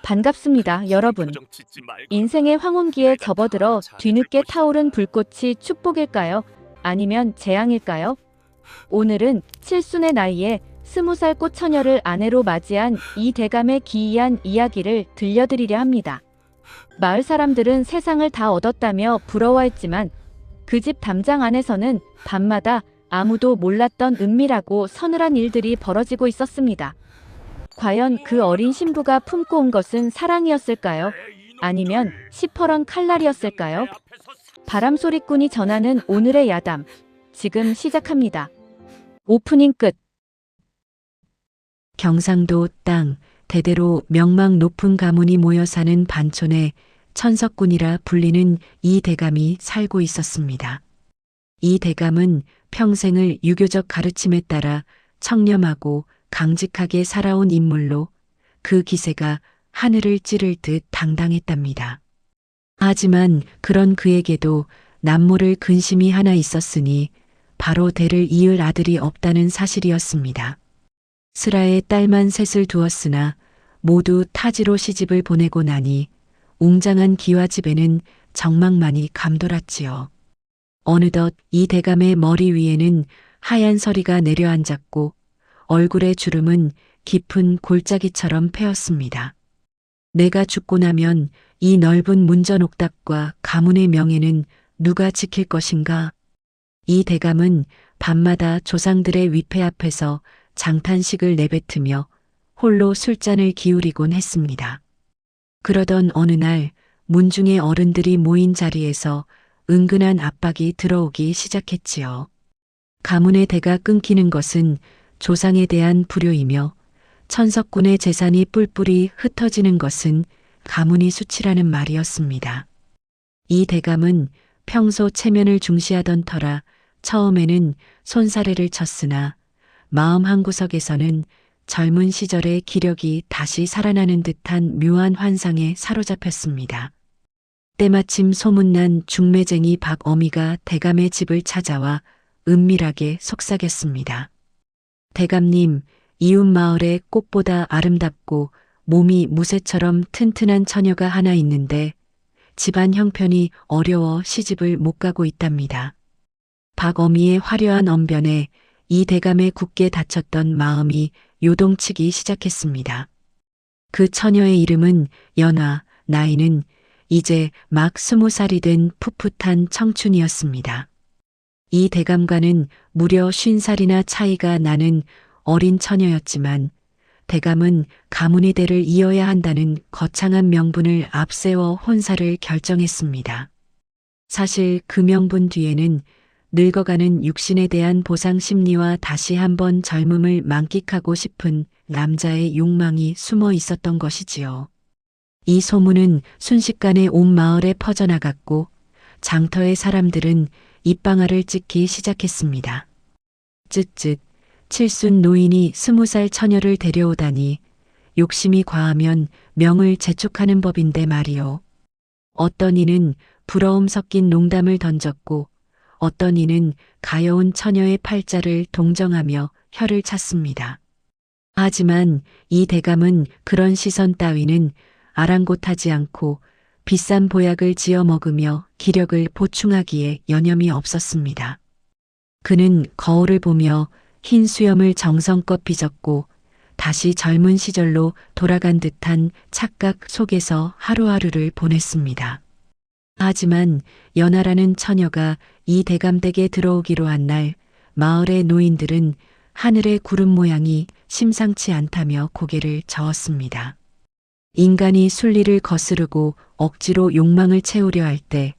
반갑습니다, 여러분. 인생의 황혼기에 접어들어 뒤늦게 타오른 불꽃이 축복일까요? 아니면 재앙일까요? 오늘은 칠순의 나이에 20살 꽃처녀를 아내로 맞이한 이 대감의 기이한 이야기를 들려드리려 합니다. 마을 사람들은 세상을 다 얻었다며 부러워했지만 그 집 담장 안에서는 밤마다 아무도 몰랐던 은밀하고 서늘한 일들이 벌어지고 있었습니다. 과연 그 어린 신부가 품고 온 것은 사랑이었을까요? 아니면 시퍼런 칼날이었을까요? 바람소리꾼이 전하는 오늘의 야담, 지금 시작합니다. 오프닝 끝. 경상도 땅, 대대로 명망 높은 가문이 모여 사는 반촌에 천석군이라 불리는 이 대감이 살고 있었습니다. 이 대감은 평생을 유교적 가르침에 따라 청렴하고 강직하게 살아온 인물로 그 기세가 하늘을 찌를 듯 당당했답니다. 하지만 그런 그에게도 남모를 근심이 하나 있었으니 바로 대를 이을 아들이 없다는 사실이었습니다. 슬하에 딸만 셋을 두었으나 모두 타지로 시집을 보내고 나니 웅장한 기와집에는 정막만이 감돌았지요. 어느덧 이 대감의 머리 위에는 하얀 서리가 내려앉았고 얼굴의 주름은 깊은 골짜기처럼 패였습니다. 내가 죽고 나면 이 넓은 문전옥답과 가문의 명예는 누가 지킬 것인가? 이 대감은 밤마다 조상들의 위패 앞에서 장탄식을 내뱉으며 홀로 술잔을 기울이곤 했습니다. 그러던 어느 날 문중의 어른들이 모인 자리에서 은근한 압박이 들어오기 시작했지요. 가문의 대가 끊기는 것은 조상에 대한 불효이며 천석군의 재산이 뿔뿔이 흩어지는 것은 가문이 수치라는 말이었습니다. 이 대감은 평소 체면을 중시하던 터라 처음에는 손사래를 쳤으나 마음 한구석에서는 젊은 시절의 기력이 다시 살아나는 듯한 묘한 환상에 사로잡혔습니다. 때마침 소문난 중매쟁이 박어미가 대감의 집을 찾아와 은밀하게 속삭였습니다. 대감님, 이웃 마을에 꽃보다 아름답고 몸이 무쇠처럼 튼튼한 처녀가 하나 있는데 집안 형편이 어려워 시집을 못 가고 있답니다. 박어미의 화려한 언변에 이 대감의 굳게 닫혔던 마음이 요동치기 시작했습니다. 그 처녀의 이름은 연화, 나이는 이제 막 20살이 된 풋풋한 청춘이었습니다. 이 대감과는 무려 50살이나 차이가 나는 어린 처녀였지만 대감은 가문의 대를 이어야 한다는 거창한 명분을 앞세워 혼사를 결정했습니다. 사실 그 명분 뒤에는 늙어가는 육신에 대한 보상 심리와 다시 한번 젊음을 만끽하고 싶은 남자의 욕망이 숨어 있었던 것이지요. 이 소문은 순식간에 온 마을에 퍼져나갔고 장터의 사람들은 입방아를 찍기 시작했습니다. 쯧쯧, 칠순 노인이 20살 처녀를 데려오다니 욕심이 과하면 명을 재촉하는 법인데 말이요. 어떤 이는 부러움 섞인 농담을 던졌고 어떤 이는 가여운 처녀의 팔자를 동정하며 혀를 찼습니다. 하지만 이 대감은 그런 시선 따위는 아랑곳하지 않고 비싼 보약을 지어 먹으며 기력을 보충하기에 여념이 없었습니다. 그는 거울을 보며 흰 수염을 정성껏 빚었고 다시 젊은 시절로 돌아간 듯한 착각 속에서 하루하루를 보냈습니다. 하지만 연하라는 처녀가 이 대감댁에 들어오기로 한 날 마을의 노인들은 하늘의 구름 모양이 심상치 않다며 고개를 저었습니다. 인간이 순리를 거스르고 억지로 욕망을 채우려 할 때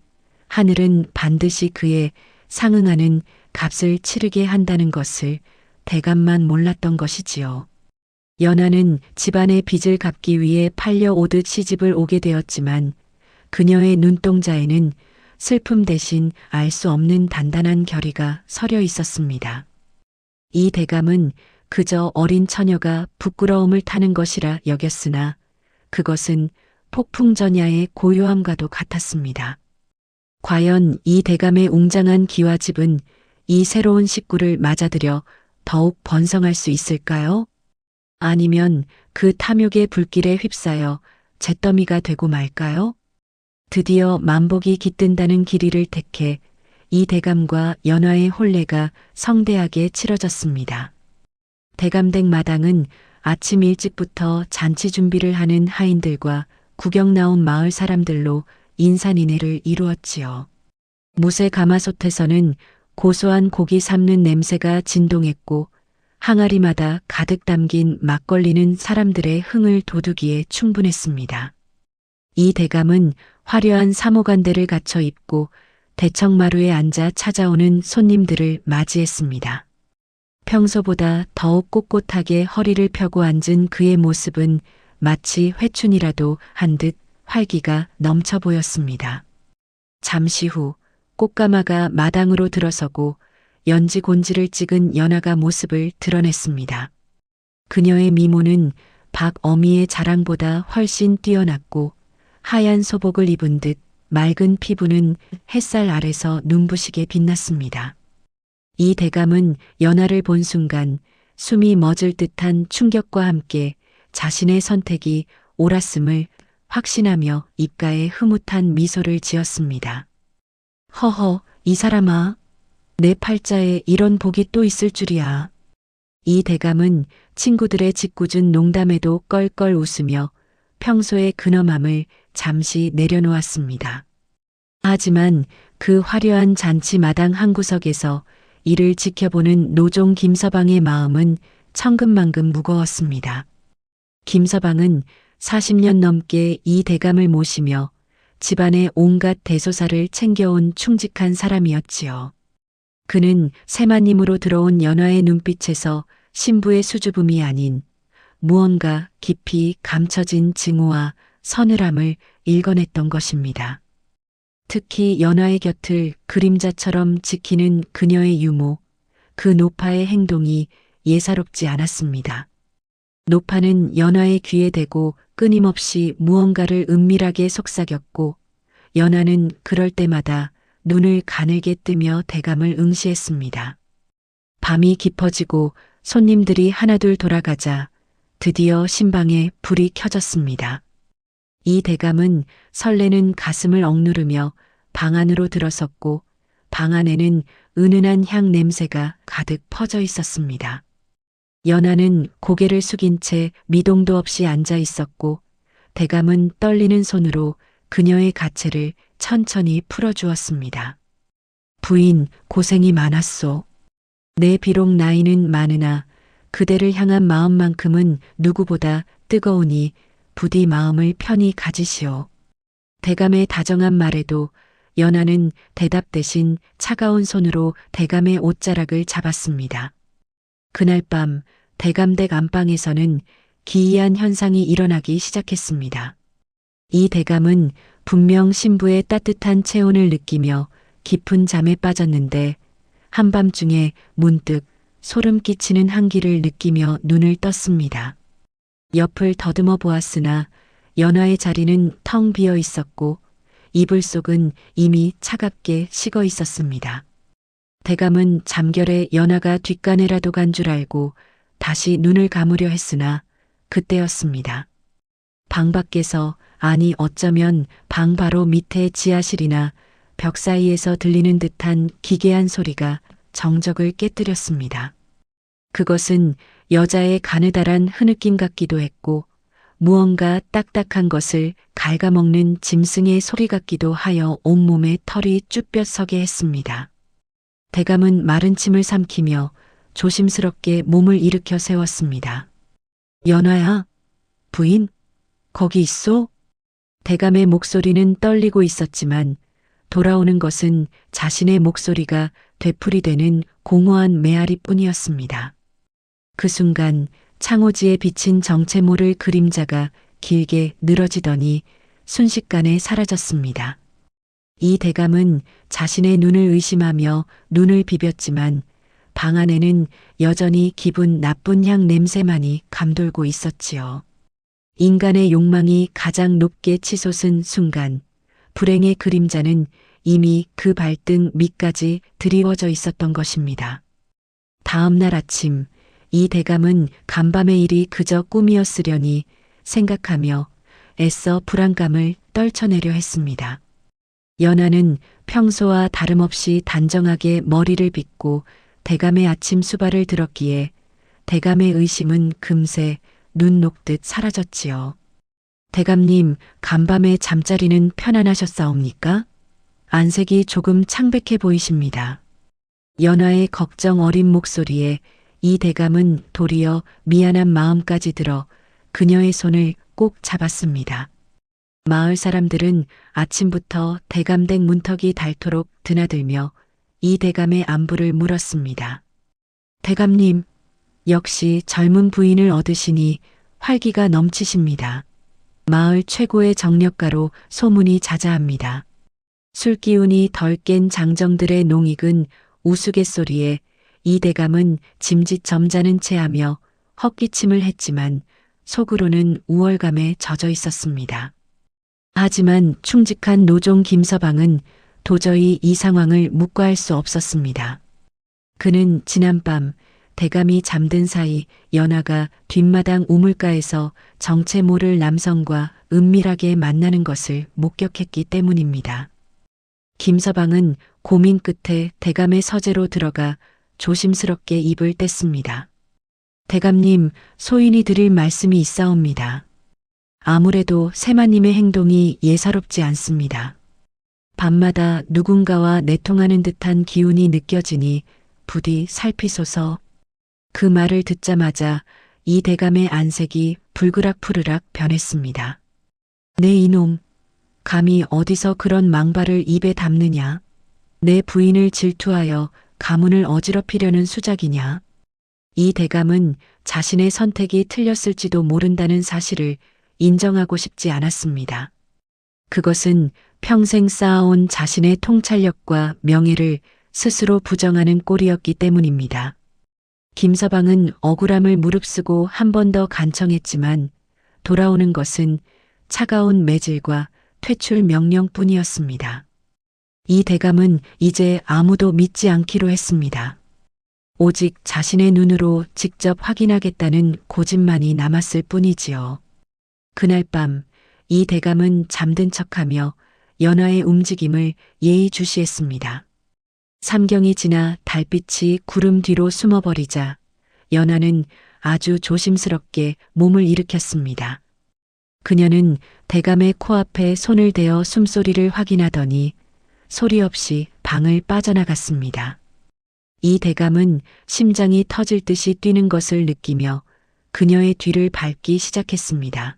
하늘은 반드시 그에 상응하는 값을 치르게 한다는 것을 대감만 몰랐던 것이지요. 연하는 집안의 빚을 갚기 위해 팔려오듯 시집을 오게 되었지만 그녀의 눈동자에는 슬픔 대신 알 수 없는 단단한 결의가 서려 있었습니다. 이 대감은 그저 어린 처녀가 부끄러움을 타는 것이라 여겼으나 그것은 폭풍전야의 고요함과도 같았습니다. 과연 이 대감의 웅장한 기와집은 이 새로운 식구를 맞아들여 더욱 번성할 수 있을까요? 아니면 그 탐욕의 불길에 휩싸여 잿더미가 되고 말까요? 드디어 만복이 깃든다는 길이를 택해 이 대감과 연화의 혼례가 성대하게 치러졌습니다. 대감댁 마당은 아침 일찍부터 잔치 준비를 하는 하인들과 구경 나온 마을 사람들로 인산인해를 이루었지요. 무쇠 가마솥에서는 고소한 고기 삶는 냄새가 진동했고 항아리마다 가득 담긴 막걸리는 사람들의 흥을 돋우기에 충분했습니다. 이 대감은 화려한 사모간대를 갖춰 입고 대청마루에 앉아 찾아오는 손님들을 맞이했습니다. 평소보다 더욱 꼿꼿하게 허리를 펴고 앉은 그의 모습은 마치 회춘이라도 한 듯 활기가 넘쳐 보였습니다. 잠시 후 꽃가마가 마당으로 들어서고 연지 곤지를 찍은 연하가 모습을 드러냈습니다. 그녀의 미모는 박어미의 자랑보다 훨씬 뛰어났고 하얀 소복을 입은 듯 맑은 피부는 햇살 아래서 눈부시게 빛났습니다. 이 대감은 연하를 본 순간 숨이 멎을 듯한 충격과 함께 자신의 선택이 옳았음을 확신하며 입가에 흐뭇한 미소를 지었습니다. 허허, 이 사람아. 내 팔자에 이런 복이 또 있을 줄이야. 이 대감은 친구들의 짓궂은 농담에도 껄껄 웃으며 평소의 근엄함을 잠시 내려놓았습니다. 하지만 그 화려한 잔치 마당 한 구석에서 이를 지켜보는 노종 김서방의 마음은 천근만근 무거웠습니다. 김서방은 40년 넘게 이 대감을 모시며 집안의 온갖 대소사를 챙겨온 충직한 사람이었지요. 그는 새마님으로 들어온 연화의 눈빛에서 신부의 수줍음이 아닌 무언가 깊이 감춰진 증오와 서늘함을 읽어냈던 것입니다. 특히 연화의 곁을 그림자처럼 지키는 그녀의 유모, 그 노파의 행동이 예사롭지 않았습니다. 노파는 연화의 귀에 대고 끊임없이 무언가를 은밀하게 속삭였고 연화는 그럴 때마다 눈을 가늘게 뜨며 대감을 응시했습니다. 밤이 깊어지고 손님들이 하나둘 돌아가자 드디어 신방에 불이 켜졌습니다. 이 대감은 설레는 가슴을 억누르며 방 안으로 들어섰고 방 안에는 은은한 향 냄새가 가득 퍼져 있었습니다. 연하는 고개를 숙인 채 미동도 없이 앉아 있었고 대감은 떨리는 손으로 그녀의 가채를 천천히 풀어주었습니다. 부인, 고생이 많았소. 내 비록 나이는 많으나 그대를 향한 마음만큼은 누구보다 뜨거우니 부디 마음을 편히 가지시오. 대감의 다정한 말에도 연하는 대답 대신 차가운 손으로 대감의 옷자락을 잡았습니다. 그날 밤 대감댁 안방에서는 기이한 현상이 일어나기 시작했습니다. 이 대감은 분명 신부의 따뜻한 체온을 느끼며 깊은 잠에 빠졌는데 한밤중에 문득 소름 끼치는 한기를 느끼며 눈을 떴습니다. 옆을 더듬어 보았으나 연화의 자리는 텅 비어 있었고 이불 속은 이미 차갑게 식어 있었습니다. 대감은 잠결에 연화가 뒷간에라도 간 줄 알고 다시 눈을 감으려 했으나 그때였습니다. 방 밖에서, 아니 어쩌면 방 바로 밑에 지하실이나 벽 사이에서 들리는 듯한 기괴한 소리가 정적을 깨뜨렸습니다. 그것은 여자의 가느다란 흐느낌 같기도 했고 무언가 딱딱한 것을 갉아먹는 짐승의 소리 같기도 하여 온몸에 털이 쭈뼛서게 했습니다. 대감은 마른 침을 삼키며 조심스럽게 몸을 일으켜 세웠습니다. 연화야, 부인, 거기 있소? 대감의 목소리는 떨리고 있었지만 돌아오는 것은 자신의 목소리가 되풀이되는 공허한 메아리뿐이었습니다. 그 순간 창호지에 비친 정체 모를 그림자가 길게 늘어지더니 순식간에 사라졌습니다. 이 대감은 자신의 눈을 의심하며 눈을 비볐지만 방 안에는 여전히 기분 나쁜 향 냄새만이 감돌고 있었지요. 인간의 욕망이 가장 높게 치솟은 순간 불행의 그림자는 이미 그 발등 밑까지 드리워져 있었던 것입니다. 다음 날 아침 이 대감은 간밤의 일이 그저 꿈이었으려니 생각하며 애써 불안감을 떨쳐내려 했습니다. 연하는 평소와 다름없이 단정하게 머리를 빗고 대감의 아침 수발을 들었기에 대감의 의심은 금세 눈 녹듯 사라졌지요. 대감님, 간밤에 잠자리는 편안하셨사옵니까? 안색이 조금 창백해 보이십니다. 연하의 걱정 어린 목소리에 이 대감은 도리어 미안한 마음까지 들어 그녀의 손을 꼭 잡았습니다. 마을 사람들은 아침부터 대감댁 문턱이 닳도록 드나들며 이 대감의 안부를 물었습니다. 대감님, 역시 젊은 부인을 얻으시니 활기가 넘치십니다. 마을 최고의 정력가로 소문이 자자합니다. 술기운이 덜 깬 장정들의 농익은 우스갯소리에 이 대감은 짐짓 점잖은 체하며 헛기침을 했지만 속으로는 우월감에 젖어 있었습니다. 하지만 충직한 노종 김서방은 도저히 이 상황을 묵과할 수 없었습니다. 그는 지난밤 대감이 잠든 사이 연하가 뒷마당 우물가에서 정체 모를 남성과 은밀하게 만나는 것을 목격했기 때문입니다. 김서방은 고민 끝에 대감의 서재로 들어가 조심스럽게 입을 뗐습니다. 대감님, 소인이 드릴 말씀이 있사옵니다. 아무래도 세마님의 행동이 예사롭지 않습니다. 밤마다 누군가와 내통하는 듯한 기운이 느껴지니 부디 살피소서. 그 말을 듣자마자 이 대감의 안색이 불그락푸르락 변했습니다. 내 이놈, 감히 어디서 그런 망발을 입에 담느냐? 내 부인을 질투하여 가문을 어지럽히려는 수작이냐? 이 대감은 자신의 선택이 틀렸을지도 모른다는 사실을 인정하고 싶지 않았습니다. 그것은 평생 쌓아온 자신의 통찰력과 명예를 스스로 부정하는 꼴이었기 때문입니다. 김서방은 억울함을 무릅쓰고 한 번 더 간청했지만 돌아오는 것은 차가운 매질과 퇴출 명령뿐이었습니다. 이 대감은 이제 아무도 믿지 않기로 했습니다. 오직 자신의 눈으로 직접 확인하겠다는 고집만이 남았을 뿐이지요. 그날 밤 이 대감은 잠든 척하며 연하의 움직임을 예의주시했습니다. 삼경이 지나 달빛이 구름 뒤로 숨어버리자 연하는 아주 조심스럽게 몸을 일으켰습니다. 그녀는 대감의 코앞에 손을 대어 숨소리를 확인하더니 소리 없이 방을 빠져나갔습니다. 이 대감은 심장이 터질 듯이 뛰는 것을 느끼며 그녀의 뒤를 밟기 시작했습니다.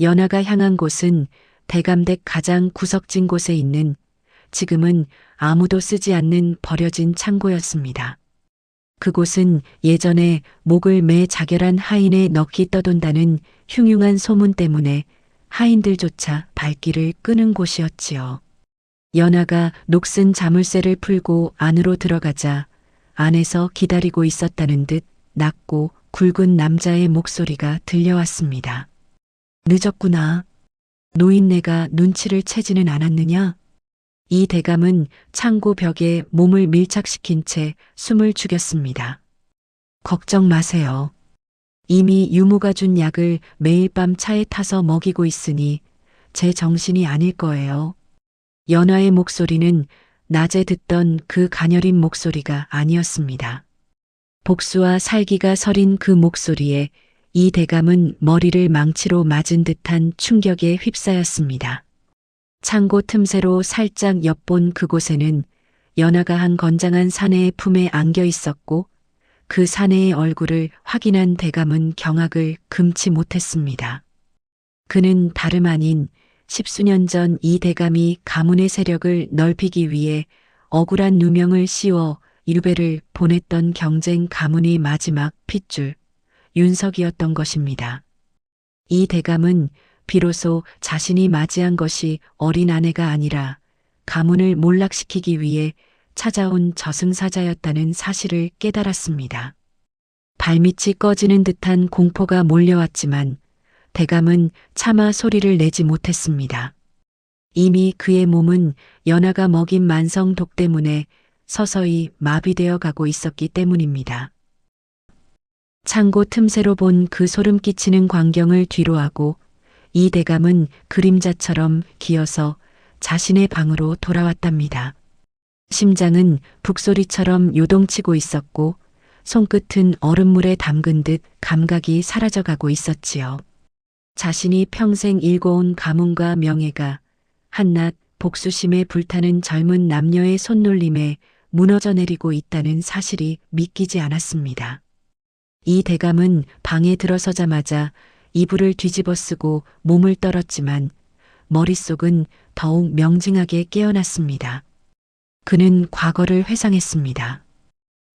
연하가 향한 곳은 대감댁 가장 구석진 곳에 있는 지금은 아무도 쓰지 않는 버려진 창고였습니다. 그곳은 예전에 목을 매 자결한 하인의 넋이 떠돈다는 흉흉한 소문 때문에 하인들조차 발길을 끄는 곳이었지요. 연하가 녹슨 자물쇠를 풀고 안으로 들어가자 안에서 기다리고 있었다는 듯 낮고 굵은 남자의 목소리가 들려왔습니다. 늦었구나. 노인네가 눈치를 채지는 않았느냐? 이 대감은 창고 벽에 몸을 밀착시킨 채 숨을 죽였습니다. 걱정 마세요. 이미 유모가 준 약을 매일 밤 차에 타서 먹이고 있으니 제 정신이 아닐 거예요. 연하의 목소리는 낮에 듣던 그 가녀린 목소리가 아니었습니다. 복수와 살기가 서린 그 목소리에 이 대감은 머리를 망치로 맞은 듯한 충격에 휩싸였습니다. 창고 틈새로 살짝 엿본 그곳에는 연하가 한 건장한 사내의 품에 안겨 있었고 그 사내의 얼굴을 확인한 대감은 경악을 금치 못했습니다. 그는 다름 아닌 10수년 전 이 대감이 가문의 세력을 넓히기 위해 억울한 누명을 씌워 유배를 보냈던 경쟁 가문의 마지막 핏줄 윤석이었던 것입니다. 이 대감은 비로소 자신이 맞이한 것이 어린 아내가 아니라 가문을 몰락시키기 위해 찾아온 저승사자였다는 사실을 깨달았습니다. 발밑이 꺼지는 듯한 공포가 몰려왔지만 대감은 차마 소리를 내지 못했습니다. 이미 그의 몸은 연하가 먹인 만성 독 때문에 서서히 마비되어 가고 있었기 때문입니다. 창고 틈새로 본 그 소름 끼치는 광경을 뒤로하고 이 대감은 그림자처럼 기어서 자신의 방으로 돌아왔답니다. 심장은 북소리처럼 요동치고 있었고 손끝은 얼음물에 담근 듯 감각이 사라져가고 있었지요. 자신이 평생 일궈온 가문과 명예가 한낱 복수심에 불타는 젊은 남녀의 손놀림에 무너져 내리고 있다는 사실이 믿기지 않았습니다. 이 대감은 방에 들어서자마자 이불을 뒤집어 쓰고 몸을 떨었지만 머릿속은 더욱 명징하게 깨어났습니다. 그는 과거를 회상했습니다.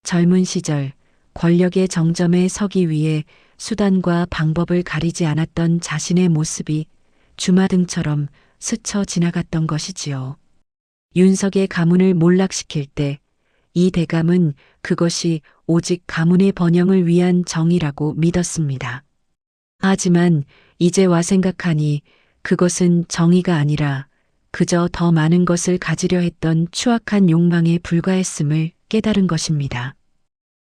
젊은 시절 권력의 정점에 서기 위해 수단과 방법을 가리지 않았던 자신의 모습이 주마등처럼 스쳐 지나갔던 것이지요. 윤석의 가문을 몰락시킬 때 이 대감은 그것이 오직 가문의 번영을 위한 정의라고 믿었습니다. 하지만 이제 와 생각하니 그것은 정의가 아니라 그저 더 많은 것을 가지려 했던 추악한 욕망에 불과했음을 깨달은 것입니다.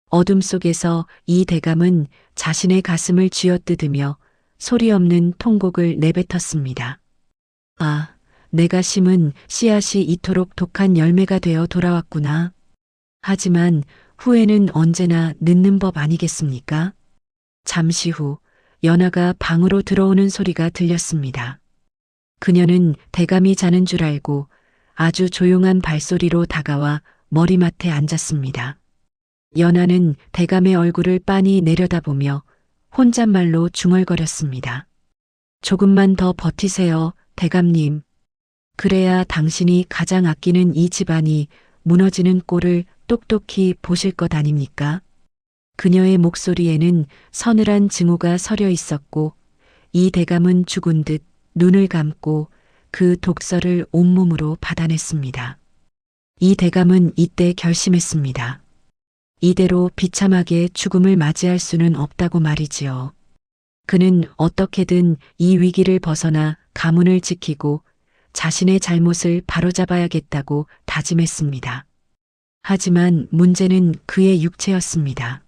어둠 속에서 이 대감은 자신의 가슴을 쥐어뜯으며 소리 없는 통곡을 내뱉었습니다. 아, 내가 심은 씨앗이 이토록 독한 열매가 되어 돌아왔구나. 하지만 후회는 언제나 늦는 법 아니겠습니까? 잠시 후 연하가 방으로 들어오는 소리가 들렸습니다. 그녀는 대감이 자는 줄 알고 아주 조용한 발소리로 다가와 머리맡에 앉았습니다. 연하는 대감의 얼굴을 빤히 내려다보며 혼잣말로 중얼거렸습니다. 조금만 더 버티세요, 대감님. 그래야 당신이 가장 아끼는 이 집안이 무너지는 꼴을 똑똑히 보실 것 아닙니까? 그녀의 목소리에는 서늘한 증오가 서려 있었고 이 대감은 죽은 듯 눈을 감고 그 독서를 온몸으로 받아냈습니다. 이 대감은 이때 결심했습니다. 이대로 비참하게 죽음을 맞이할 수는 없다고 말이지요. 그는 어떻게든 이 위기를 벗어나 가문을 지키고 자신의 잘못을 바로잡아야겠다고 다짐했습니다. 하지만 문제는 그의 육체였습니다.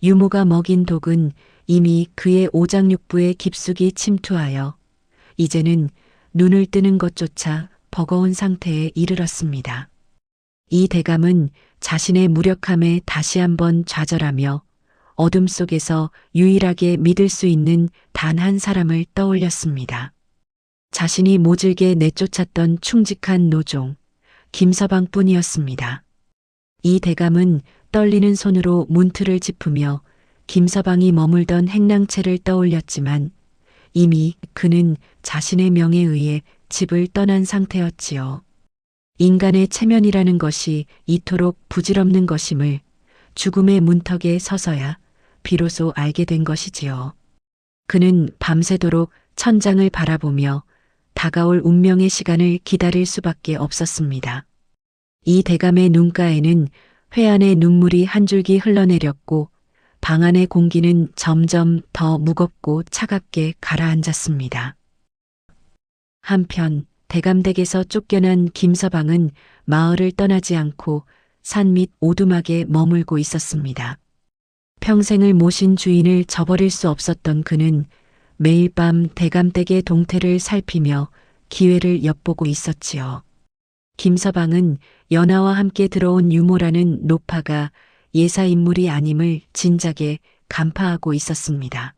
유모가 먹인 독은 이미 그의 오장육부에 깊숙이 침투하여 이제는 눈을 뜨는 것조차 버거운 상태에 이르렀습니다. 이 대감은 자신의 무력함에 다시 한번 좌절하며 어둠 속에서 유일하게 믿을 수 있는 단 한 사람을 떠올렸습니다. 자신이 모질게 내쫓았던 충직한 노종, 김서방뿐이었습니다. 이 대감은 떨리는 손으로 문틀을 짚으며 김서방이 머물던 행랑채를 떠올렸지만 이미 그는 자신의 명에 의해 집을 떠난 상태였지요. 인간의 체면이라는 것이 이토록 부질없는 것임을 죽음의 문턱에 서서야 비로소 알게 된 것이지요. 그는 밤새도록 천장을 바라보며 다가올 운명의 시간을 기다릴 수밖에 없었습니다. 이 대감의 눈가에는 회한의 눈물이 한 줄기 흘러내렸고 방 안의 공기는 점점 더 무겁고 차갑게 가라앉았습니다. 한편 대감댁에서 쫓겨난 김서방은 마을을 떠나지 않고 산 밑 오두막에 머물고 있었습니다. 평생을 모신 주인을 저버릴 수 없었던 그는 매일 밤 대감댁의 동태를 살피며 기회를 엿보고 있었지요. 김서방은 연하와 함께 들어온 유모라는 노파가 예사 인물이 아님을 진작에 간파하고 있었습니다.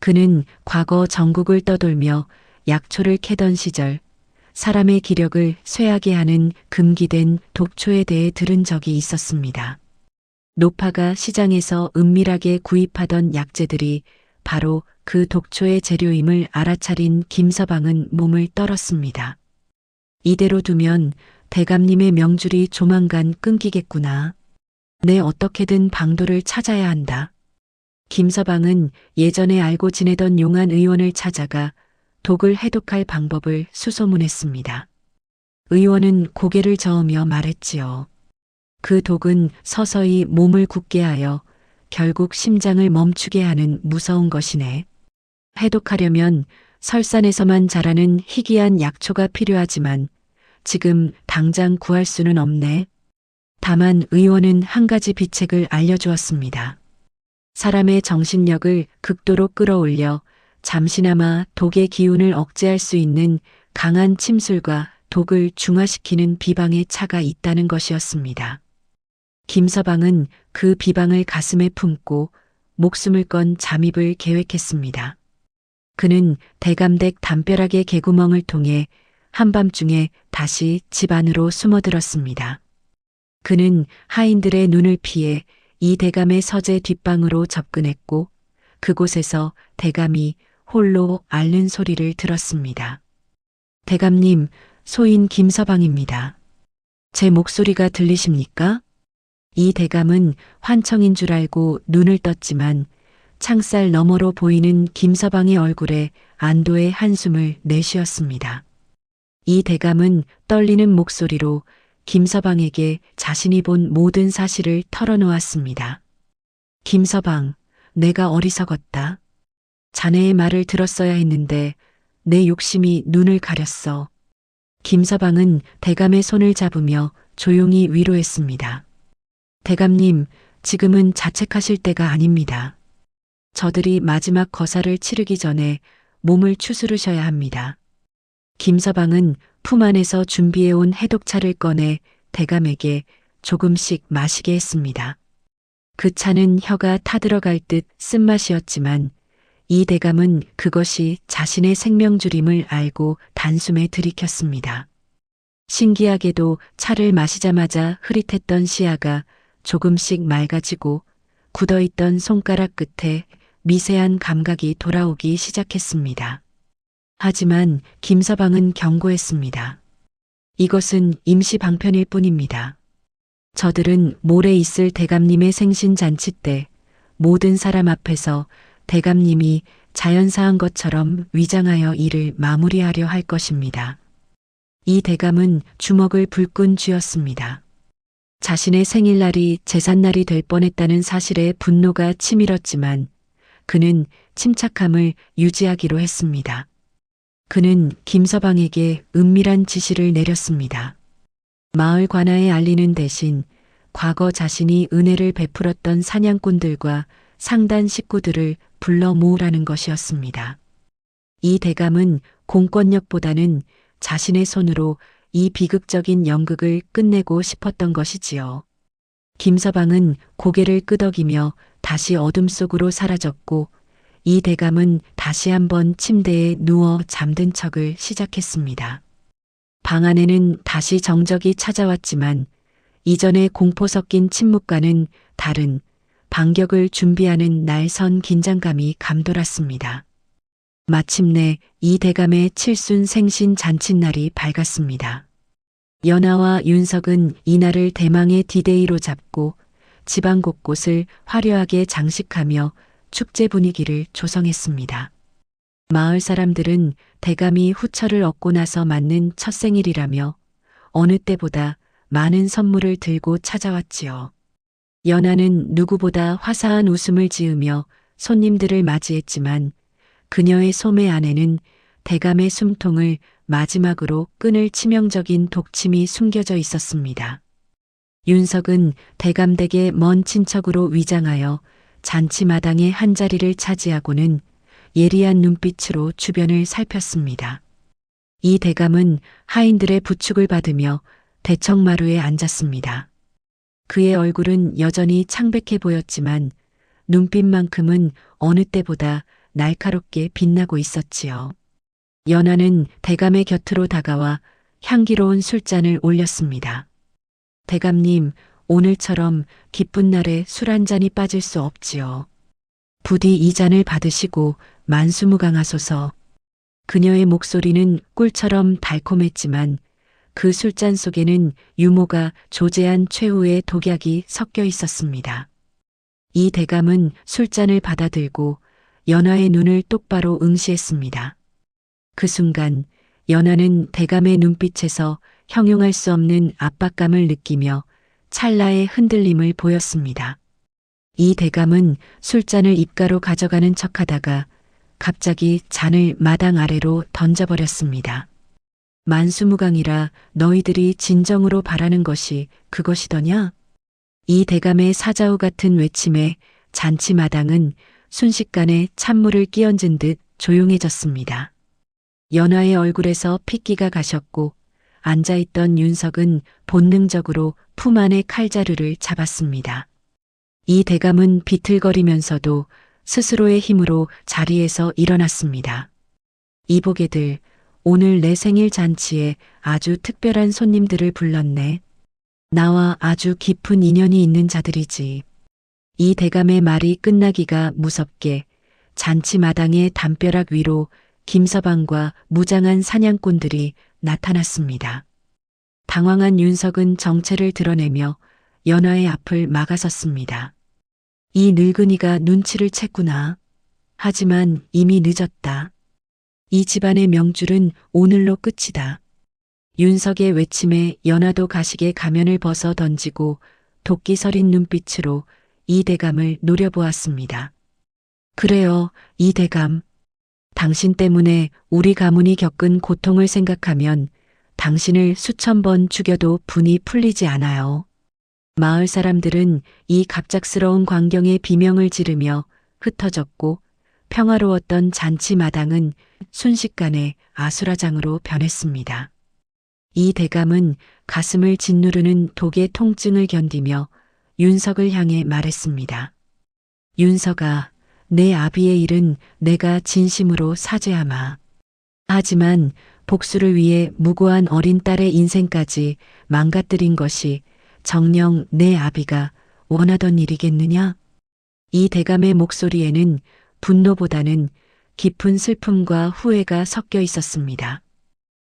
그는 과거 전국을 떠돌며 약초를 캐던 시절 사람의 기력을 쇠하게 하는 금기된 독초에 대해 들은 적이 있었습니다. 노파가 시장에서 은밀하게 구입하던 약재들이 바로 그 독초의 재료임을 알아차린 김서방은 몸을 떨었습니다. 이대로 두면 대감님의 명줄이 조만간 끊기겠구나. 내 어떻게든 방도를 찾아야 한다. 김서방은 예전에 알고 지내던 용한 의원을 찾아가 독을 해독할 방법을 수소문했습니다. 의원은 고개를 저으며 말했지요. 그 독은 서서히 몸을 굳게 하여 결국 심장을 멈추게 하는 무서운 것이네. 해독하려면 설산에서만 자라는 희귀한 약초가 필요하지만 지금 당장 구할 수는 없네. 다만 의원은 한 가지 비책을 알려주었습니다. 사람의 정신력을 극도로 끌어올려 잠시나마 독의 기운을 억제할 수 있는 강한 침술과 독을 중화시키는 비방의 차가 있다는 것이었습니다. 김서방은 그 비방을 가슴에 품고 목숨을 건 잠입을 계획했습니다. 그는 대감댁 담벼락의 개구멍을 통해 한밤중에 다시 집 안으로 숨어들었습니다. 그는 하인들의 눈을 피해 이 대감의 서재 뒷방으로 접근했고 그곳에서 대감이 홀로 앓는 소리를 들었습니다. 대감님, 소인 김서방입니다. 제 목소리가 들리십니까? 이 대감은 환청인 줄 알고 눈을 떴지만 창살 너머로 보이는 김서방의 얼굴에 안도의 한숨을 내쉬었습니다. 이 대감은 떨리는 목소리로 김서방에게 자신이 본 모든 사실을 털어놓았습니다. 김서방, 내가 어리석었다. 자네의 말을 들었어야 했는데 내 욕심이 눈을 가렸어. 김서방은 대감의 손을 잡으며 조용히 위로했습니다. 대감님, 지금은 자책하실 때가 아닙니다. 저들이 마지막 거사를 치르기 전에 몸을 추스르셔야 합니다. 김서방은 품 안에서 준비해온 해독차를 꺼내 대감에게 조금씩 마시게 했습니다. 그 차는 혀가 타들어갈 듯 쓴맛이었지만 이 대감은 그것이 자신의 생명줄임을 알고 단숨에 들이켰습니다. 신기하게도 차를 마시자마자 흐릿했던 시야가 조금씩 맑아지고 굳어있던 손가락 끝에 미세한 감각이 돌아오기 시작했습니다. 하지만 김서방은 경고했습니다. 이것은 임시 방편일 뿐입니다. 저들은 모레 있을 대감님의 생신잔치 때 모든 사람 앞에서 대감님이 자연사한 것처럼 위장하여 일을 마무리하려 할 것입니다. 이 대감은 주먹을 불끈 쥐었습니다. 자신의 생일날이 제삿날이 될 뻔했다는 사실에 분노가 치밀었지만 그는 침착함을 유지하기로 했습니다. 그는 김서방에게 은밀한 지시를 내렸습니다. 마을 관아에 알리는 대신 과거 자신이 은혜를 베풀었던 사냥꾼들과 상단 식구들을 불러 모으라는 것이었습니다. 이 대감은 공권력보다는 자신의 손으로 이 비극적인 연극을 끝내고 싶었던 것이지요. 김서방은 고개를 끄덕이며 다시 어둠 속으로 사라졌고 이 대감은 다시 한번 침대에 누워 잠든 척을 시작했습니다. 방 안에는 다시 정적이 찾아왔지만 이전의 공포 섞인 침묵과는 다른 반격을 준비하는 날선 긴장감이 감돌았습니다. 마침내 이 대감의 칠순 생신 잔칫날이 밝았습니다. 연하와 윤석은 이날을 대망의 디데이로 잡고 지방 곳곳을 화려하게 장식하며 축제 분위기를 조성했습니다. 마을 사람들은 대감이 후처를 얻고 나서 맞는 첫 생일이라며 어느 때보다 많은 선물을 들고 찾아왔지요. 연하는 누구보다 화사한 웃음을 지으며 손님들을 맞이했지만 그녀의 소매 안에는 대감의 숨통을 마지막으로 끊을 치명적인 독침이 숨겨져 있었습니다. 윤석은 대감댁의 먼 친척으로 위장하여 잔치마당의 한자리를 차지하고는 예리한 눈빛으로 주변을 살폈습니다. 이 대감은 하인들의 부축을 받으며 대청마루에 앉았습니다. 그의 얼굴은 여전히 창백해 보였지만 눈빛만큼은 어느 때보다 날카롭게 빛나고 있었지요. 연하는 대감의 곁으로 다가와 향기로운 술잔을 올렸습니다. 대감님, 오늘처럼 기쁜 날에 술 한 잔이 빠질 수 없지요. 부디 이 잔을 받으시고 만수무강하소서. 그녀의 목소리는 꿀처럼 달콤했지만 그 술잔 속에는 유모가 조제한 최후의 독약이 섞여 있었습니다. 이 대감은 술잔을 받아들고 연하의 눈을 똑바로 응시했습니다. 그 순간 연하는 대감의 눈빛에서 형용할 수 없는 압박감을 느끼며 찰나의 흔들림을 보였습니다. 이 대감은 술잔을 입가로 가져가는 척하다가 갑자기 잔을 마당 아래로 던져버렸습니다. 만수무강이라 너희들이 진정으로 바라는 것이 그것이더냐? 이 대감의 사자우 같은 외침에 잔치마당은 순식간에 찬물을 끼얹은 듯 조용해졌습니다. 연화의 얼굴에서 핏기가 가셨고 앉아있던 윤석은 본능적으로 품 안의 칼자루를 잡았습니다. 이 대감은 비틀거리면서도 스스로의 힘으로 자리에서 일어났습니다. 이보게들, 오늘 내 생일 잔치에 아주 특별한 손님들을 불렀네. 나와 아주 깊은 인연이 있는 자들이지. 이 대감의 말이 끝나기가 무섭게 잔치마당의 담벼락 위로 김서방과 무장한 사냥꾼들이 나타났습니다. 당황한 윤석은 정체를 드러내며 연화의 앞을 막아섰습니다. 이 늙은이가 눈치를 챘구나. 하지만 이미 늦었다. 이 집안의 명줄은 오늘로 끝이다. 윤석의 외침에 연화도 가식의 가면을 벗어 던지고 도끼 서린 눈빛으로 이 대감을 노려보았습니다. 그래요, 이 대감. 당신 때문에 우리 가문이 겪은 고통을 생각하면 당신을 수천 번 죽여도 분이 풀리지 않아요. 마을 사람들은 이 갑작스러운 광경에 비명을 지르며 흩어졌고 평화로웠던 잔치마당은 순식간에 아수라장으로 변했습니다. 이 대감은 가슴을 짓누르는 독의 통증을 견디며 윤석을 향해 말했습니다. 윤석아, 내 아비의 일은 내가 진심으로 사죄하마. 하지만 복수를 위해 무고한 어린 딸의 인생까지 망가뜨린 것이 정녕 내 아비가 원하던 일이겠느냐? 이 대감의 목소리에는 분노보다는 깊은 슬픔과 후회가 섞여 있었습니다.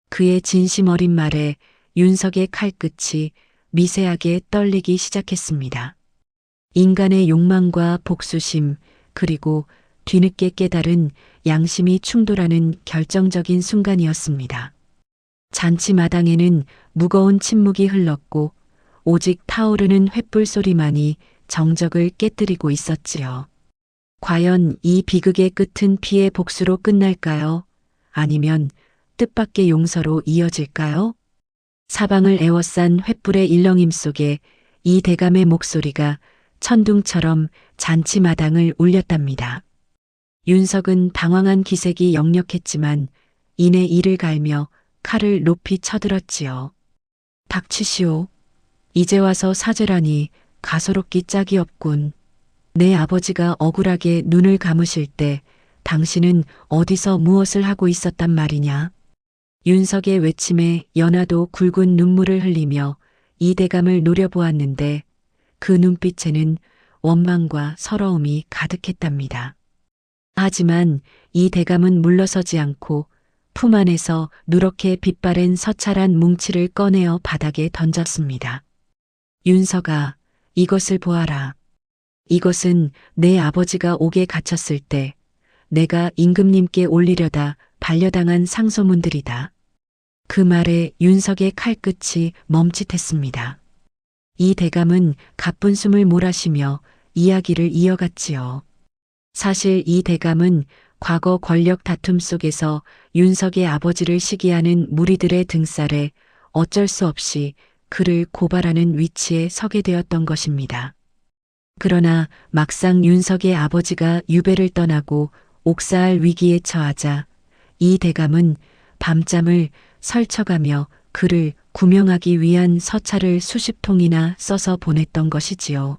그의 진심 어린 말에 윤석의 칼끝이 미세하게 떨리기 시작했습니다. 인간의 욕망과 복수심, 그리고 뒤늦게 깨달은 양심이 충돌하는 결정적인 순간이었습니다. 잔치마당에는 무거운 침묵이 흘렀고 오직 타오르는 횃불 소리만이 정적을 깨뜨리고 있었지요. 과연 이 비극의 끝은 피해 복수로 끝날까요? 아니면 뜻밖의 용서로 이어질까요? 사방을 에워싼 횃불의 일렁임 속에 이 대감의 목소리가 천둥처럼 잔치마당을 울렸답니다. 윤석은 당황한 기색이 역력했지만 이내 이를 갈며 칼을 높이 쳐들었지요. 닥치시오. 이제 와서 사죄라니 가소롭기 짝이 없군. 내 아버지가 억울하게 눈을 감으실 때 당신은 어디서 무엇을 하고 있었단 말이냐. 윤석의 외침에 연화도 굵은 눈물을 흘리며 이 대감을 노려보았는데 그 눈빛에는 원망과 서러움이 가득했답니다. 하지만 이 대감은 물러서지 않고 품 안에서 누렇게 빛바랜 서찰한 뭉치를 꺼내어 바닥에 던졌습니다. 윤석아, 이것을 보아라. 이것은 내 아버지가 옥에 갇혔을 때 내가 임금님께 올리려다 반려당한 상소문들이다. 그 말에 윤석의 칼끝이 멈칫했습니다. 이 대감은 가쁜 숨을 몰아쉬며 이야기를 이어갔지요. 사실 이 대감은 과거 권력 다툼 속에서 윤석의 아버지를 시기하는 무리들의 등살에 어쩔 수 없이 그를 고발하는 위치에 서게 되었던 것입니다. 그러나 막상 윤석의 아버지가 유배를 떠나고 옥사할 위기에 처하자 이 대감은 밤잠을 설쳐가며 그를 구명하기 위한 서찰을 수십 통이나 써서 보냈던 것이지요.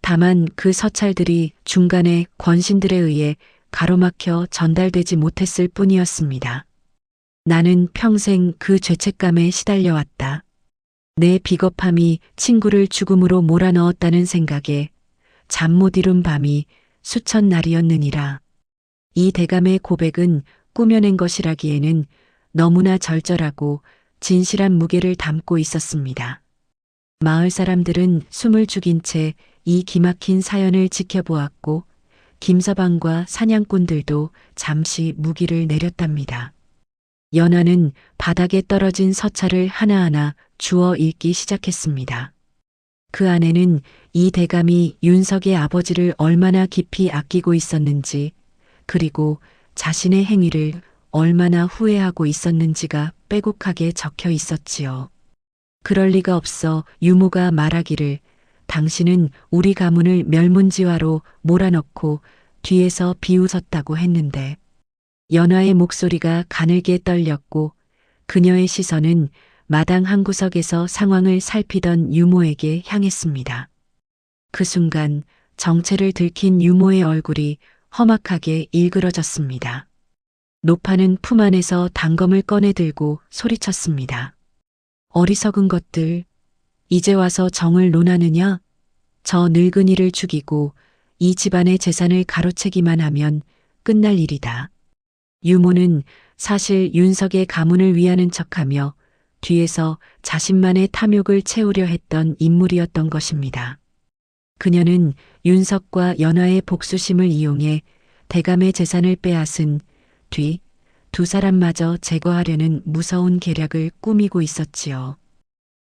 다만 그 서찰들이 중간에 권신들에 의해 가로막혀 전달되지 못했을 뿐이었습니다. 나는 평생 그 죄책감에 시달려왔다. 내 비겁함이 친구를 죽음으로 몰아넣었다는 생각에 잠 못 이룬 밤이 수천 날이었느니라. 이 대감의 고백은 꾸며낸 것이라기에는 너무나 절절하고 진실한 무게를 담고 있었습니다. 마을 사람들은 숨을 죽인 채 이 기막힌 사연을 지켜보았고 김서방과 사냥꾼들도 잠시 무기를 내렸답니다. 연화는 바닥에 떨어진 서찰을 하나하나 주워 읽기 시작했습니다. 그 안에는 이 대감이 윤석의 아버지를 얼마나 깊이 아끼고 있었는지, 그리고 자신의 행위를 얼마나 후회하고 있었는지가 빼곡하게 적혀 있었지요. 그럴 리가 없어 유모가 말하기를 당신은 우리 가문을 멸문지화로 몰아넣고 뒤에서 비웃었다고 했는데 연화의 목소리가 가늘게 떨렸고 그녀의 시선은 마당 한 구석에서 상황을 살피던 유모에게 향했습니다. 그 순간 정체를 들킨 유모의 얼굴이 험악하게 일그러졌습니다. 노파는 품 안에서 단검을 꺼내 들고 소리쳤습니다. 어리석은 것들, 이제 와서 정을 논하느냐? 저 늙은이를 죽이고 이 집안의 재산을 가로채기만 하면 끝날 일이다. 유모는 사실 윤석의 가문을 위하는 척하며 뒤에서 자신만의 탐욕을 채우려 했던 인물이었던 것입니다. 그녀는 윤석과 연화의 복수심을 이용해 대감의 재산을 빼앗은 뒤 두 사람마저 제거하려는 무서운 계략을 꾸미고 있었지요.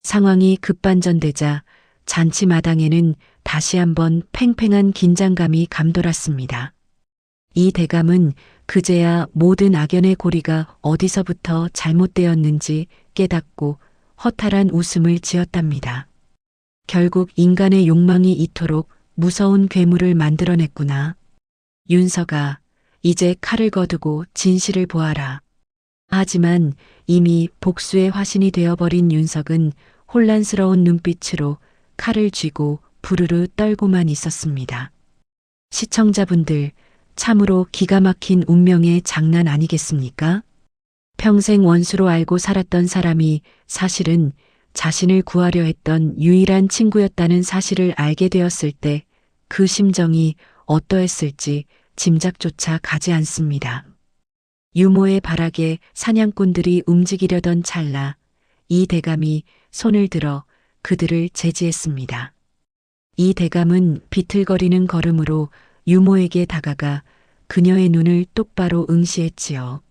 상황이 급반전되자 잔치 마당에는 다시 한번 팽팽한 긴장감이 감돌았습니다. 이 대감은 그제야 모든 악연의 고리가 어디서부터 잘못되었는지 깨닫고 허탈한 웃음을 지었답니다. 결국 인간의 욕망이 이토록 무서운 괴물을 만들어냈구나. 윤서가 이제 칼을 거두고 진실을 보아라. 하지만 이미 복수의 화신이 되어버린 윤석은 혼란스러운 눈빛으로 칼을 쥐고 부르르 떨고만 있었습니다. 시청자분들, 참으로 기가 막힌 운명의 장난 아니겠습니까? 평생 원수로 알고 살았던 사람이 사실은 자신을 구하려 했던 유일한 친구였다는 사실을 알게 되었을 때 그 심정이 어떠했을지 짐작조차 가지 않습니다. 유모의 발악에 사냥꾼들이 움직이려던 찰나 이 대감이 손을 들어 그들을 제지했습니다. 이 대감은 비틀거리는 걸음으로 유모에게 다가가 그녀의 눈을 똑바로 응시했지요.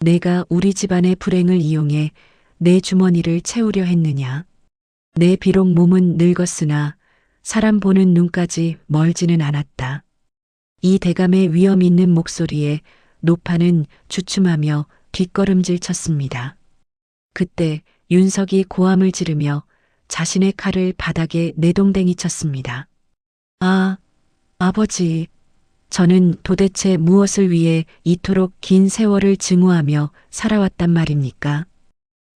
내가 우리 집안의 불행을 이용해 내 주머니를 채우려 했느냐? 내 비록 몸은 늙었으나 사람 보는 눈까지 멀지는 않았다. 이 대감의 위험 있는 목소리에 노파는 주춤하며 뒷걸음질 쳤습니다. 그때 윤석이 고함을 지르며 자신의 칼을 바닥에 내동댕이 쳤습니다. 아, 아버지, 저는 도대체 무엇을 위해 이토록 긴 세월을 증오하며 살아왔단 말입니까?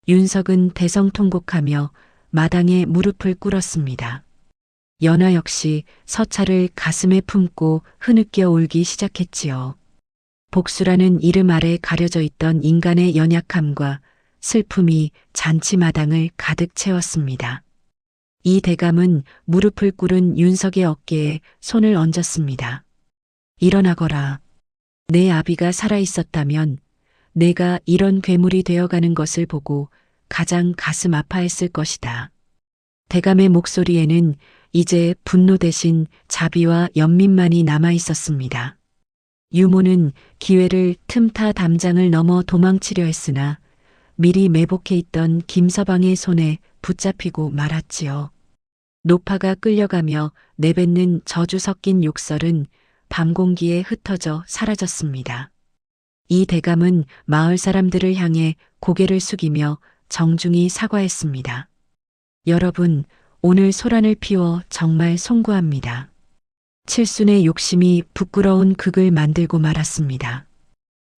윤석은 대성통곡하며 마당에 무릎을 꿇었습니다. 연화 역시 서찰을 가슴에 품고 흐느껴 울기 시작했지요. 복수라는 이름 아래 가려져 있던 인간의 연약함과 슬픔이 잔치마당을 가득 채웠습니다. 이 대감은 무릎을 꿇은 윤석의 어깨에 손을 얹었습니다. 일어나거라. 내 아비가 살아있었다면 내가 이런 괴물이 되어가는 것을 보고 가장 가슴 아파했을 것이다. 대감의 목소리에는 이제 분노 대신 자비와 연민만이 남아 있었습니다. 유모는 기회를 틈타 담장을 넘어 도망치려 했으나 미리 매복해 있던 김서방의 손에 붙잡히고 말았지요. 노파가 끌려가며 내뱉는 저주 섞인 욕설은 밤 공기에 흩어져 사라졌습니다. 이 대감은 마을 사람들을 향해 고개를 숙이며 정중히 사과했습니다. 여러분, 오늘 소란을 피워 정말 송구합니다. 칠순의 욕심이 부끄러운 극을 만들고 말았습니다.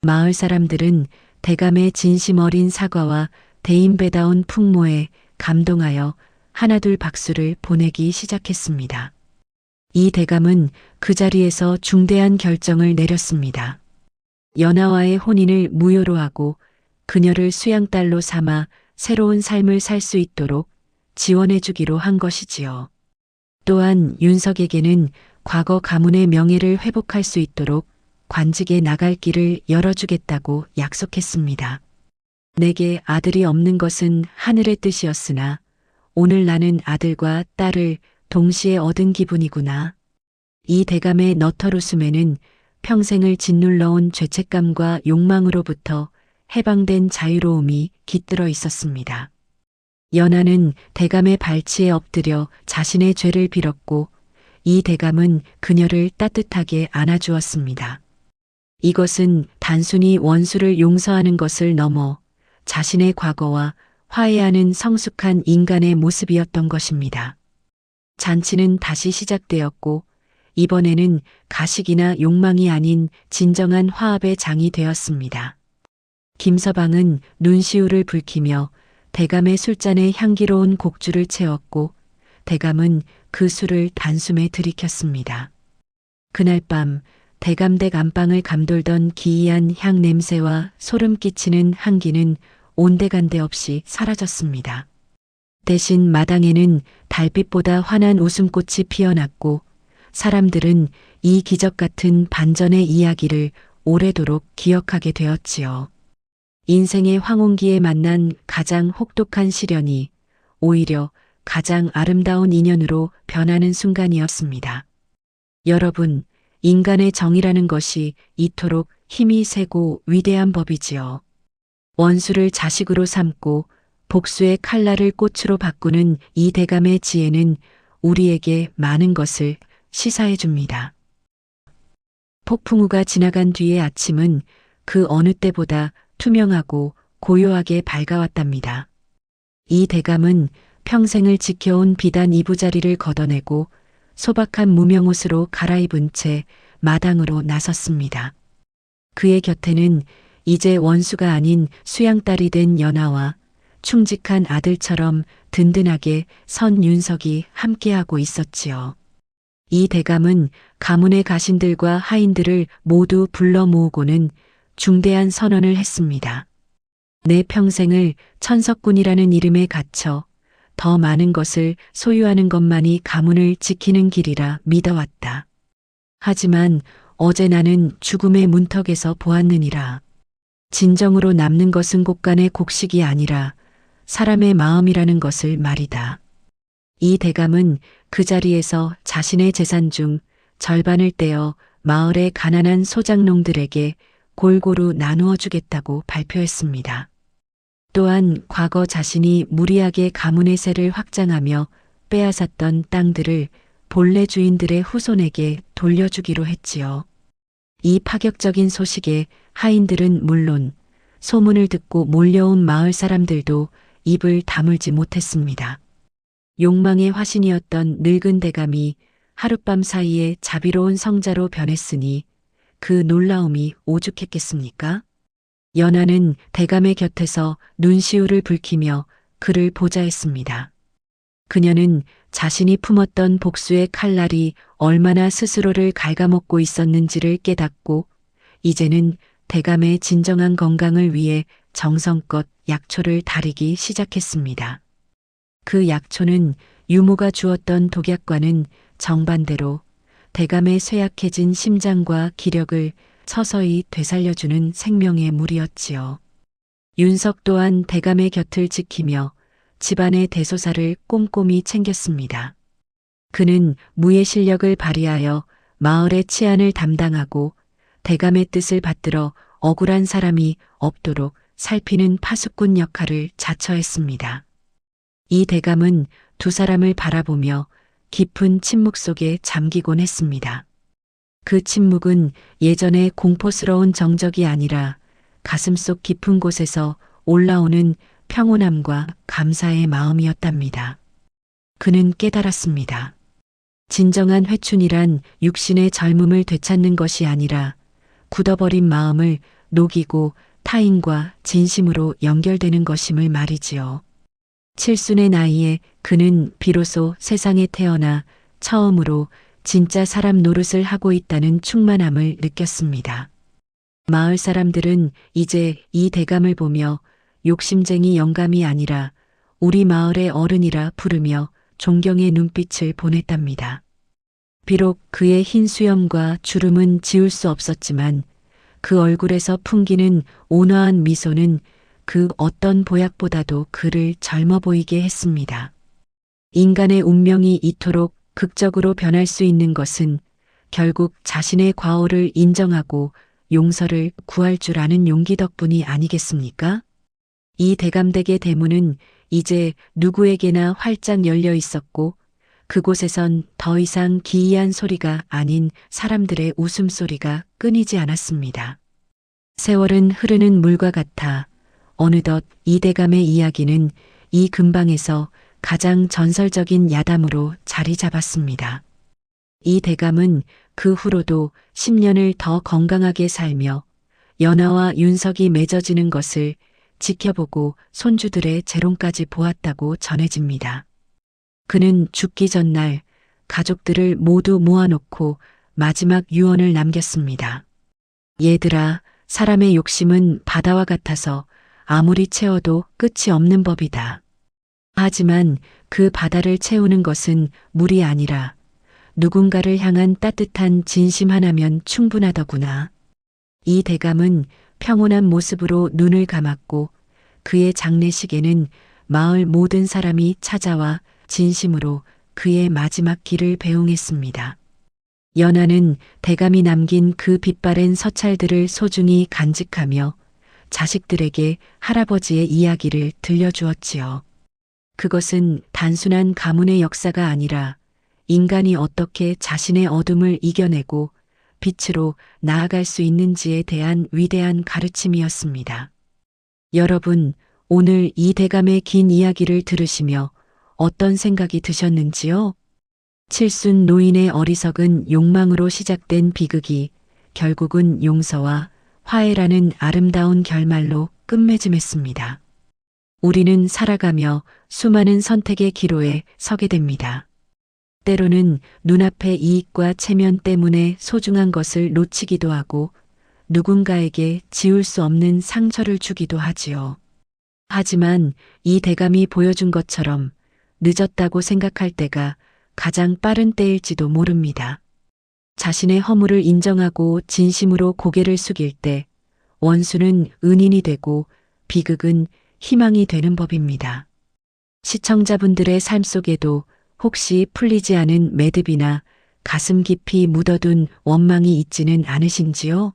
마을 사람들은 대감의 진심 어린 사과와 대인배다운 풍모에 감동하여 하나둘 박수를 보내기 시작했습니다. 이 대감은 그 자리에서 중대한 결정을 내렸습니다. 연하와의 혼인을 무효로 하고 그녀를 수양딸로 삼아 새로운 삶을 살 수 있도록 지원해 주기로 한 것이지요. 또한 윤석에게는 과거 가문의 명예를 회복할 수 있도록 관직에 나갈 길을 열어주겠다고 약속했습니다. 내게 아들이 없는 것은 하늘의 뜻이었으나 오늘 나는 아들과 딸을 동시에 얻은 기분이구나. 이 대감의 너털웃음에는 평생을 짓눌러온 죄책감과 욕망으로부터 해방된 자유로움이 깃들어 있었습니다. 연하는 대감의 발치에 엎드려 자신의 죄를 빌었고 이 대감은 그녀를 따뜻하게 안아주었습니다. 이것은 단순히 원수를 용서하는 것을 넘어 자신의 과거와 화해하는 성숙한 인간의 모습이었던 것입니다. 잔치는 다시 시작되었고 이번에는 가식이나 욕망이 아닌 진정한 화합의 장이 되었습니다. 김서방은 눈시울을 붉히며 대감의 술잔에 향기로운 곡주를 채웠고 대감은 그 술을 단숨에 들이켰습니다. 그날 밤 대감댁 안방을 감돌던 기이한 향 냄새와 소름 끼치는 향기는 온데간데 없이 사라졌습니다. 대신 마당에는 달빛보다 환한 웃음꽃이 피어났고 사람들은 이 기적 같은 반전의 이야기를 오래도록 기억하게 되었지요. 인생의 황혼기에 만난 가장 혹독한 시련이 오히려 가장 아름다운 인연으로 변하는 순간이었습니다. 여러분, 인간의 정이라는 것이 이토록 힘이 세고 위대한 법이지요. 원수를 자식으로 삼고 복수의 칼날을 꽃으로 바꾸는 이 대감의 지혜는 우리에게 많은 것을 시사해 줍니다. 폭풍우가 지나간 뒤의 아침은 그 어느 때보다 투명하고 고요하게 밝아왔답니다. 이 대감은 평생을 지켜온 비단 이부자리를 걷어내고 소박한 무명옷으로 갈아입은 채 마당으로 나섰습니다. 그의 곁에는 이제 원수가 아닌 수양딸이 된 연하와 충직한 아들처럼 든든하게 선 윤석이 함께하고 있었지요. 이 대감은 가문의 가신들과 하인들을 모두 불러 모으고는 중대한 선언을 했습니다. 내 평생을 천석군이라는 이름에 갇혀 더 많은 것을 소유하는 것만이 가문을 지키는 길이라 믿어왔다. 하지만 어제 나는 죽음의 문턱에서 보았느니라. 진정으로 남는 것은 곳간의 곡식이 아니라 사람의 마음이라는 것을 말이다. 이 대감은 그 자리에서 자신의 재산 중 절반을 떼어 마을의 가난한 소작농들에게 골고루 나누어 주겠다고 발표했습니다. 또한 과거 자신이 무리하게 가문의 세를 확장하며 빼앗았던 땅들을 본래 주인들의 후손에게 돌려주기로 했지요. 이 파격적인 소식에 하인들은 물론 소문을 듣고 몰려온 마을 사람들도 입을 다물지 못했습니다. 욕망의 화신이었던 늙은 대감이 하룻밤 사이에 자비로운 성자로 변했으니 그 놀라움이 오죽했겠습니까? 연하는 대감의 곁에서 눈시울을 붉히며 그를 보좌했습니다. 그녀는 자신이 품었던 복수의 칼날이 얼마나 스스로를 갉아먹고 있었는지를 깨닫고 이제는 대감의 진정한 건강을 위해 정성껏 약초를 다리기 시작했습니다. 그 약초는 유모가 주었던 독약과는 정반대로 대감의 쇠약해진 심장과 기력을 서서히 되살려주는 생명의 물이었지요. 윤석 또한 대감의 곁을 지키며 집안의 대소사를 꼼꼼히 챙겼습니다. 그는 무예 실력을 발휘하여 마을의 치안을 담당하고 대감의 뜻을 받들어 억울한 사람이 없도록 살피는 파수꾼 역할을 자처했습니다. 이 대감은 두 사람을 바라보며 깊은 침묵 속에 잠기곤 했습니다. 그 침묵은 예전의 공포스러운 정적이 아니라 가슴속 깊은 곳에서 올라오는 평온함과 감사의 마음이었답니다. 그는 깨달았습니다. 진정한 회춘이란 육신의 젊음을 되찾는 것이 아니라 굳어버린 마음을 녹이고 타인과 진심으로 연결되는 것임을 말이지요. 칠순의 나이에 그는 비로소 세상에 태어나 처음으로 진짜 사람 노릇을 하고 있다는 충만함을 느꼈습니다. 마을 사람들은 이제 이 대감을 보며 욕심쟁이 영감이 아니라 우리 마을의 어른이라 부르며 존경의 눈빛을 보냈답니다. 비록 그의 흰 수염과 주름은 지울 수 없었지만 그 얼굴에서 풍기는 온화한 미소는 그 어떤 보약보다도 그를 젊어 보이게 했습니다. 인간의 운명이 이토록 극적으로 변할 수 있는 것은 결국 자신의 과오를 인정하고 용서를 구할 줄 아는 용기 덕분이 아니겠습니까? 이 대감댁의 대문은 이제 누구에게나 활짝 열려 있었고 그곳에선 더 이상 기이한 소리가 아닌 사람들의 웃음소리가 끊이지 않았습니다. 세월은 흐르는 물과 같아 어느덧 이 대감의 이야기는 이 근방에서 가장 전설적인 야담으로 자리 잡았습니다. 이 대감은 그 후로도 10년을 더 건강하게 살며 연하와 윤석이 맺어지는 것을 지켜보고 손주들의 재롱까지 보았다고 전해집니다. 그는 죽기 전날 가족들을 모두 모아놓고 마지막 유언을 남겼습니다. 얘들아, 사람의 욕심은 바다와 같아서 아무리 채워도 끝이 없는 법이다. 하지만 그 바다를 채우는 것은 물이 아니라 누군가를 향한 따뜻한 진심 하나면 충분하더구나. 이 대감은 평온한 모습으로 눈을 감았고 그의 장례식에는 마을 모든 사람이 찾아와 진심으로 그의 마지막 길을 배웅했습니다. 연하는 대감이 남긴 그 빛바랜 서찰들을 소중히 간직하며 자식들에게 할아버지의 이야기를 들려주었지요. 그것은 단순한 가문의 역사가 아니라 인간이 어떻게 자신의 어둠을 이겨내고 빛으로 나아갈 수 있는지에 대한 위대한 가르침이었습니다. 여러분, 오늘 이 대감의 긴 이야기를 들으시며 어떤 생각이 드셨는지요? 칠순 노인의 어리석은 욕망으로 시작된 비극이 결국은 용서와 화해라는 아름다운 결말로 끝맺음했습니다. 우리는 살아가며 수많은 선택의 기로에 서게 됩니다. 때로는 눈앞의 이익과 체면 때문에 소중한 것을 놓치기도 하고 누군가에게 지울 수 없는 상처를 주기도 하지요. 하지만 이 대감이 보여준 것처럼 늦었다고 생각할 때가 가장 빠른 때일지도 모릅니다. 자신의 허물을 인정하고 진심으로 고개를 숙일 때 원수는 은인이 되고 비극은 희망이 되는 법입니다. 시청자분들의 삶 속에도 혹시 풀리지 않은 매듭이나 가슴 깊이 묻어둔 원망이 있지는 않으신지요?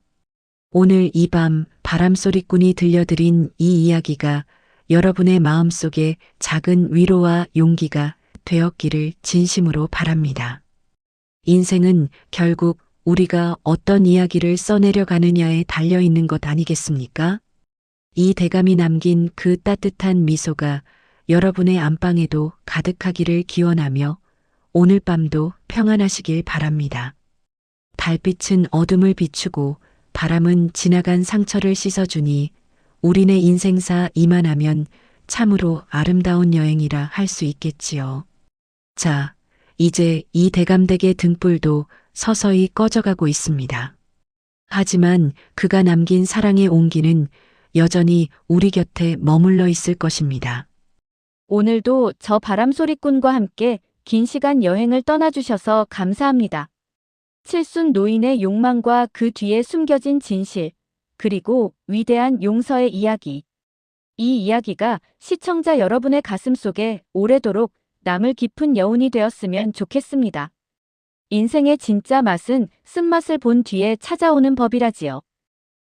오늘 이 밤 바람소리꾼이 들려드린 이 이야기가 여러분의 마음속에 작은 위로와 용기가 되었기를 진심으로 바랍니다. 인생은 결국 우리가 어떤 이야기를 써내려 가느냐에 달려 있는 것 아니겠습니까? 이 대감이 남긴 그 따뜻한 미소가 여러분의 안방에도 가득하기를 기원하며 오늘 밤도 평안하시길 바랍니다. 달빛은 어둠을 비추고 바람은 지나간 상처를 씻어주니 우리네 인생사 이만하면 참으로 아름다운 여행이라 할 수 있겠지요. 자, 이제 이 대감댁의 등불도 서서히 꺼져가고 있습니다. 하지만 그가 남긴 사랑의 온기는 여전히 우리 곁에 머물러 있을 것입니다. 오늘도 저 바람소리꾼과 함께 긴 시간 여행을 떠나주셔서 감사합니다. 칠순 노인의 욕망과 그 뒤에 숨겨진 진실, 그리고 위대한 용서의 이야기. 이 이야기가 시청자 여러분의 가슴 속에 오래도록 남을 깊은 여운이 되었으면 좋겠습니다. 인생의 진짜 맛은 쓴맛을 본 뒤에 찾아오는 법이라지요.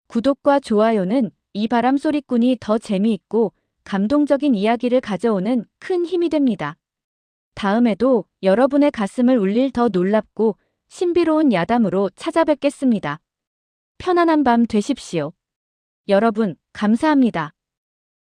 구독과 좋아요는 이 바람소리꾼이 더 재미있고 감동적인 이야기를 가져오는 큰 힘이 됩니다. 다음에도 여러분의 가슴을 울릴 더 놀랍고 신비로운 야담으로 찾아뵙겠습니다. 편안한 밤 되십시오. 여러분, 감사합니다.